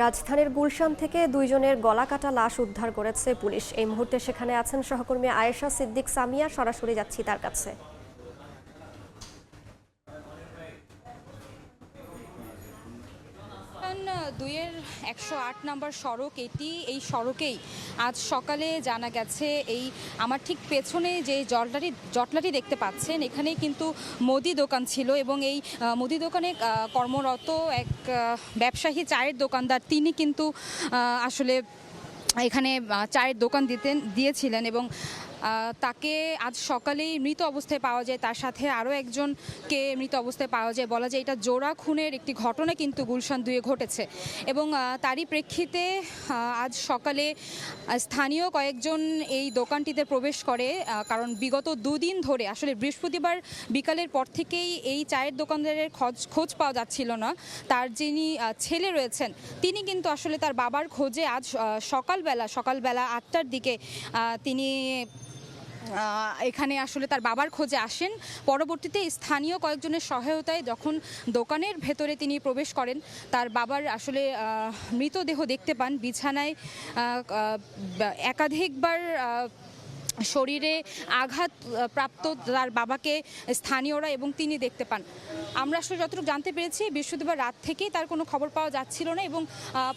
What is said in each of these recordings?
রাজধানীর গুলশান থেকে দুইজনের গলাকাটা লাশ উদ্ধার করেছে পুলিশ। এই মুহূর্তে সেখানে আছেন সহকর্মী আয়েশা সিদ্দিক সামিয়া। সরাসরি যাচ্ছি তার কাছে। দুইয়ের 108 নম্বর সড়ক এই সড়কেই আজ সকালে জানা গেছে আমার ঠিক পেছনে যে জটলাটি দেখতে পাচ্ছেন এখানেই কিন্তু মুদি দোকান ছিল এবং এই মুদি দোকানে কর্মরত এক ব্যবসায়ী চায়ের দোকানদার তিনি কিন্তু আসলে এখানে চায়ের দোকান দিয়েছিলেন এবং তাকে আজ সকালেই মৃত অবস্থায় পাওয়া যায়। তার সাথে আরও একজনকে মৃত অবস্থায় পাওয়া যায়। বলা যায় এটা জোড়া খুনের একটি ঘটনা কিন্তু গুলশান 2-এ ঘটেছে এবং তারই প্রেক্ষিতে আজ সকালে স্থানীয় কয়েকজন এই দোকানটিতে প্রবেশ করে, কারণ বিগত দুদিন ধরে আসলে বৃহস্পতিবার বিকালের পর থেকেই এই চায়ের দোকানদারের খোঁজ পাওয়া যাচ্ছিল না। তার যিনি ছেলে রয়েছেন তিনি কিন্তু আসলে তার বাবার খোঁজে আজ সকালবেলা 8টার দিকে তিনি এখানে আসলে তার বাবার খোঁজে আসেন। পরবর্তীতে স্থানীয় কয়েকজনের সহায়তায় যখন দোকানের ভেতরে তিনি প্রবেশ করেন, তার বাবার আসলে মৃতদেহ দেখতে পান। বিছানায় একাধিকবার শরীরে আঘাত প্রাপ্ত তার বাবাকে স্থানীয়রা এবং তিনি দেখতে পান। আমরা আসলে যতটুকু জানতে পেরেছি বৃহস্পতিবার রাত থেকেই তার কোনো খবর পাওয়া যাচ্ছিল না এবং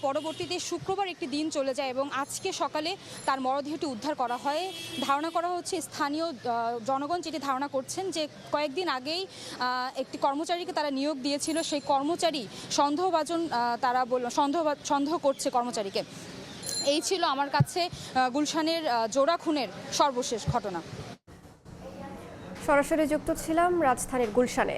পরবর্তীতে শুক্রবার একটি দিন চলে যায় এবং আজকে সকালে তার মরদেহটি উদ্ধার করা হয়। ধারণা করা হচ্ছে স্থানীয় জনগণ যেটি ধারণা করছেন যে কয়েকদিন আগেই একটি কর্মচারীকে তারা নিয়োগ দিয়েছিল, সেই কর্মচারী সন্দেহভাজন, তারা সন্দেহ করছে কর্মচারীকে। এই ছিল আমার কাছে গুলশানের জোড়া খুনের সর্বশেষ ঘটনা। সরাসরি যুক্ত ছিলাম রাজধানীর গুলশানে।